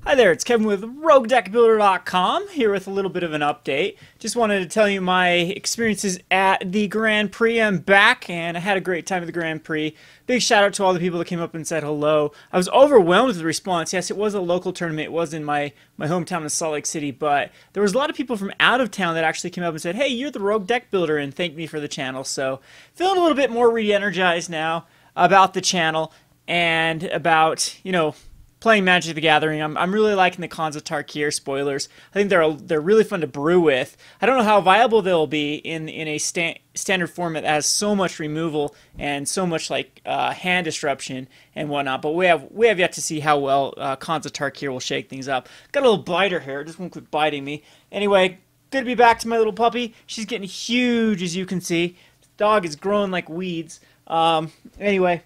Hi there, it's Kevin with RogueDeckBuilder.com here with a little bit of an update. Just wanted to tell you my experiences at the Grand Prix. I'm back and I had a great time at the Grand Prix. Big shout out to all the people that came up and said hello. I was overwhelmed with the response. Yes, it was a local tournament. It was in my hometown of Salt Lake City, but there was a lot of people from out of town that actually came up and said, hey, you're the Rogue Deck Builder, and thanked me for the channel. So feeling a little bit more re-energized now about the channel and about, playing Magic the Gathering. I'm really liking the Khans of Tarkir spoilers. I think they're really fun to brew with. I don't know how viable they'll be in a standard format that has so much removal and so much hand disruption and whatnot. But we have yet to see how well Khans of Tarkir will shake things up. Got a little biter here. Just won't quit biting me. Anyway, good to be back to my little puppy. She's getting huge, as you can see. The dog is growing like weeds. Anyway.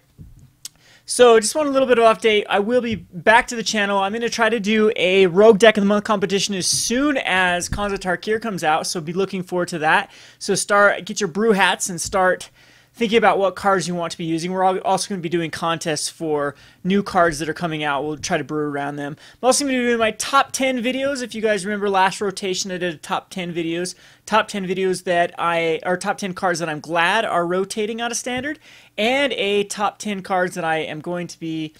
So just want a little bit of update. I will be back to the channel. I'm going to try to do a Rogue Deck of the Month competition as soon as Khans of Tarkir comes out, so be looking forward to that. So get your brew hats and start thinking about what cards you want to be using. We're also going to be doing contests for new cards that are coming out. We'll try to brew around them. I'm also going to be doing my top 10 videos. If you guys remember last rotation, I did a top 10 videos. Top 10 videos top 10 cards that I'm glad are rotating out of standard, and a top 10 cards that I am going to be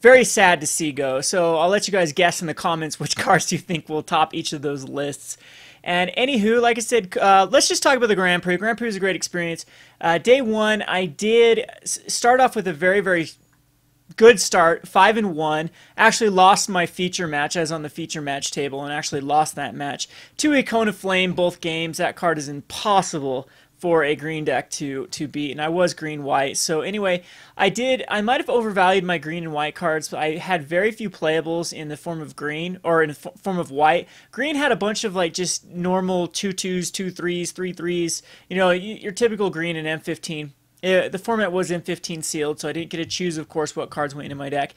very sad to see go. So I'll let you guys guess in the comments which cards you think will top each of those lists. And anywho, like I said, let's just talk about the Grand Prix. Grand Prix was a great experience. Day one, I did start off with a very, very good start, 5-1. Actually lost my feature match. I was on the feature match table and actually lost that match to a Cone of Flame both games. That card is impossible for a green deck to beat, and I was green-white. So anyway, I might have overvalued my green and white cards, but I had very few playables in the form of green, or in the form of white. Green had a bunch of just normal 2/2s, 2/3s, 3/3s, your typical green and M15. The format was M15 sealed, so I didn't get to choose, of course, what cards went into my deck.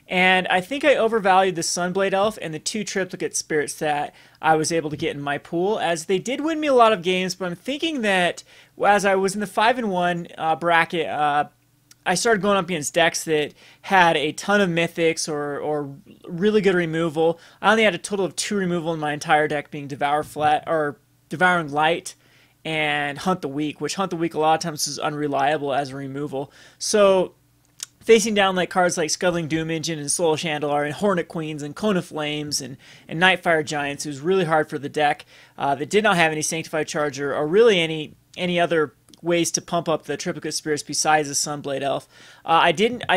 And I think I overvalued the Sunblade Elf and the 2 triplicate spirits that I was able to get in my pool, as they did win me a lot of games, but I'm thinking that as I was in the 5-1 bracket, I started going up against decks that had a ton of mythics or really good removal. I only had a total of 2 removal in my entire deck, being Devouring Light and Hunt the Weak, which Hunt the Weak a lot of times is unreliable as a removal. So facing down cards like Scuttling Doom Engine and Soul Chandelar and Hornet Queens and Cone of Flames and Nightfire Giants, it was really hard for the deck that did not have any Sanctified Charger or really any other ways to pump up the triplicate spirits besides the Sunblade Elf. I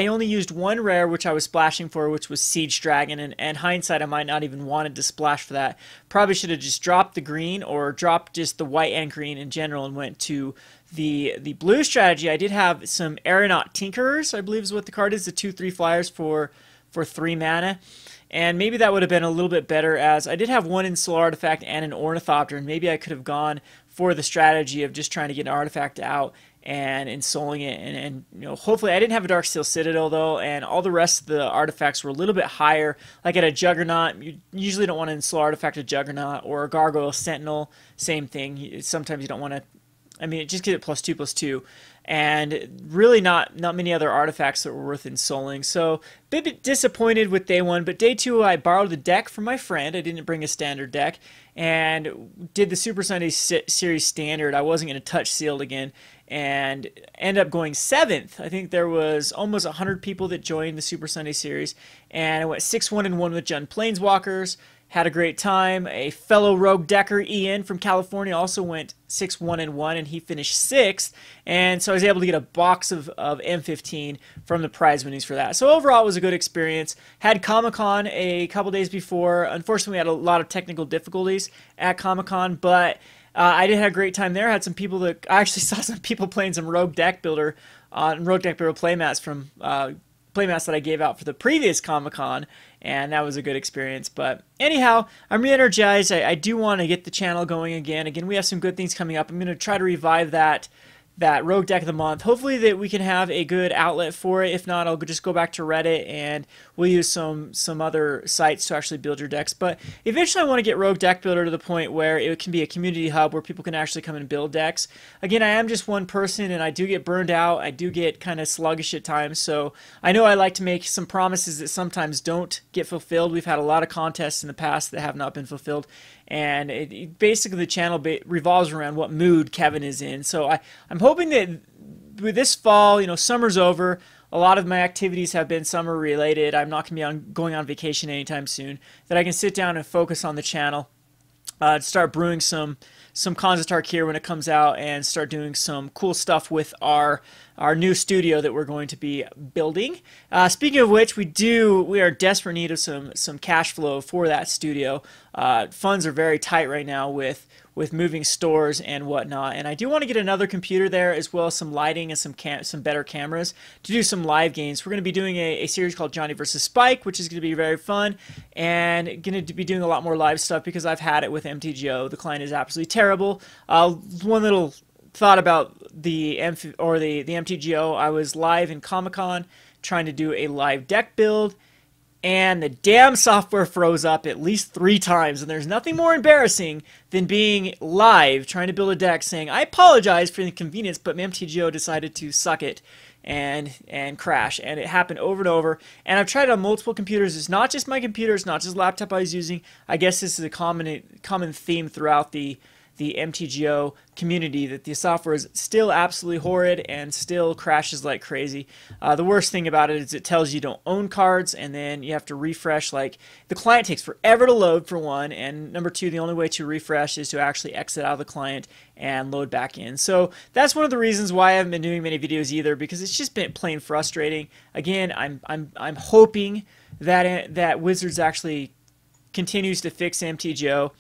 only used 1 rare, which I was splashing for, which was Siege Dragon, and hindsight, I might not even wanted to splash for that. Probably should have just dropped the green or dropped just the white and green in general and went to the blue strategy. I did have some Aeronaut Tinkerers, I believe is what the card is, the 2/3 flyers for 3 mana. And maybe that would have been a little bit better, as I did have 1 in Soul Artifact and an Ornithopter, and maybe I could have gone for the strategy of just trying to get an artifact out and ensouling it. And hopefully I didn't have a Darksteel Citadel, though, and all the rest of the artifacts were a little bit higher. Like at a Juggernaut, you usually don't want to ensoul artifact a Juggernaut, or a Gargoyle Sentinel, same thing. Sometimes you don't want to, it just gives it +2/+2. And really not many other artifacts that were worth ensouling. So a bit disappointed with day 1, but day 2 I borrowed a deck from my friend. I didn't bring a standard deck, and did the Super Sunday Series standard. I wasn't going to touch sealed again, and ended up going 7th. I think there was almost 100 people that joined the Super Sunday Series, and I went 6-1-1 with Jund Planeswalkers. Had a great time. A fellow Rogue Decker, Ian from California, also went 6-1-1, and he finished 6th. And so I was able to get a box of M15 from the prize winnings for that. So overall, it was a good experience. Had Comic-Con a couple days before. Unfortunately, we had a lot of technical difficulties at Comic-Con, but I did have a great time there. I actually saw some people playing some Rogue Deck Builder playmats from playmats that I gave out for the previous Comic-Con, and that was a good experience. But anyhow, I'm re-energized. I do want to get the channel going again. Again, we have some good things coming up. I'm going to try to revive that that Rogue Deck of the Month. Hopefully that we can have a good outlet for it. If not, I'll just go back to Reddit and we'll use some other sites to actually build your decks. But eventually I want to get Rogue Deck Builder to the point where it can be a community hub where people can actually come and build decks. Again, I am just one person and I do get burned out. I do get kind of sluggish at times. So I know I like to make some promises that sometimes don't get fulfilled. We've had a lot of contests in the past that have not been fulfilled. And basically the channel revolves around what mood Kevin is in. So I'm hoping that with this fall, you know, summer's over. A lot of my activities have been summer related. I'm not going to be going on vacation anytime soon. That I can sit down and focus on the channel, start brewing some Konzatark here when it comes out, and start doing some cool stuff with our new studio that we're going to be building. Speaking of which, we are in desperate need of some cash flow for that studio. Funds are very tight right now with moving stores and whatnot, and I do want to get another computer there as well as some lighting and some better cameras to do some live games. We're going to be doing a series called Johnny vs. Spike, which is going to be very fun, and going to be doing a lot more live stuff because I've had it with MTGO. The client is absolutely terrible. One little thought about the MTGO. I was live in Comic-Con trying to do a live deck build, and the damn software froze up at least 3 times. And there's nothing more embarrassing than being live trying to build a deck saying, I apologize for the inconvenience, but MTGO decided to suck it and crash. And it happened over and over. And I've tried it on multiple computers. It's not just my computer. It's not just the laptop I was using. I guess this is a common theme throughout the MTGO community, that the software is still absolutely horrid and still crashes like crazy. The worst thing about it is it tells you don't own cards, and then you have to refresh. Like, the client takes forever to load, for one, and number 2, the only way to refresh is to actually exit out of the client and load back in. So that's one of the reasons why I haven't been doing many videos either, because it's just been plain frustrating. Again, I'm hoping that Wizards actually continues to fix MTGO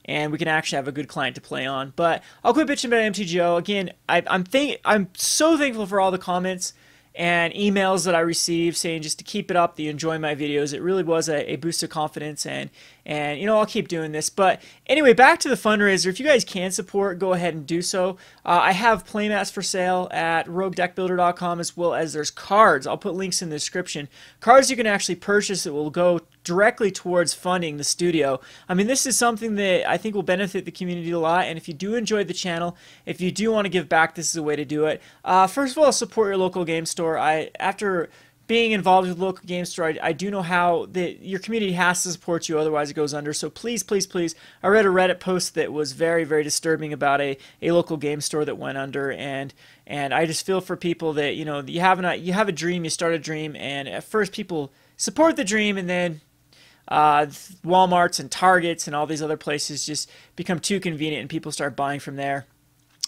and we can actually have a good client to play on. But I'll quit bitching about MTGO. Again, I'm so thankful for all the comments and emails that I received saying just to keep it up, that you enjoy my videos. It really was a boost of confidence, and you know, I'll keep doing this. But anyway, back to the fundraiser. If you guys can support, go ahead and do so. I have playmats for sale at roguedeckbuilder.com, as well as there's cards. I'll put links in the description. Cards you can actually purchase that will go directly towards funding the studio. I mean, this is something that I think will benefit the community a lot, and if you do enjoy the channel, if you do want to give back, this is a way to do it. First of all, support your local game store. After being involved with the local game store, I do know how your community has to support you, otherwise it goes under. So please, please, please. I read a Reddit post that was very, very disturbing about a local game store that went under, and I just feel for people that, you know, you have a dream, you start a dream, and at first people support the dream, and then Walmarts and Targets and all these other places just become too convenient and people start buying from there.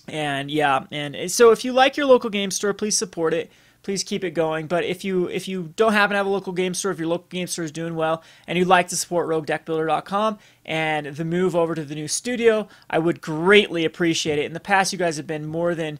And yeah, and so if you like your local game store, please support it. Please keep it going. But if you don't happen to have a local game store, if your local game store is doing well and you'd like to support roguedeckbuilder.com and the move over to the new studio, I would greatly appreciate it. In the past, you guys have been more than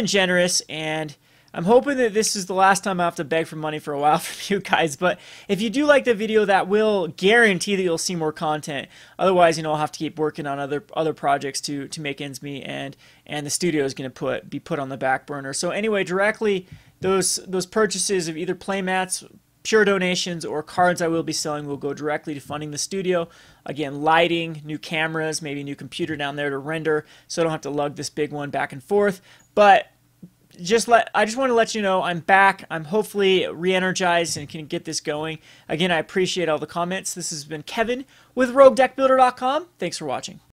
generous, and I'm hoping that this is the last time I have to beg for money for a while from you guys. But if you do like the video, that will guarantee that you'll see more content. Otherwise, you know, I'll have to keep working on other projects to make ends meet, and the studio is going to be put on the back burner. So anyway, directly those purchases of either playmats, pure donations, or cards I will be selling will go directly to funding the studio. Again, lighting, new cameras, maybe a new computer down there to render, so I don't have to lug this big one back and forth. But I just want to let you know I'm back. I'm hopefully re-energized and can get this going. Again, I appreciate all the comments. This has been Kevin with RogueDeckBuilder.com. Thanks for watching.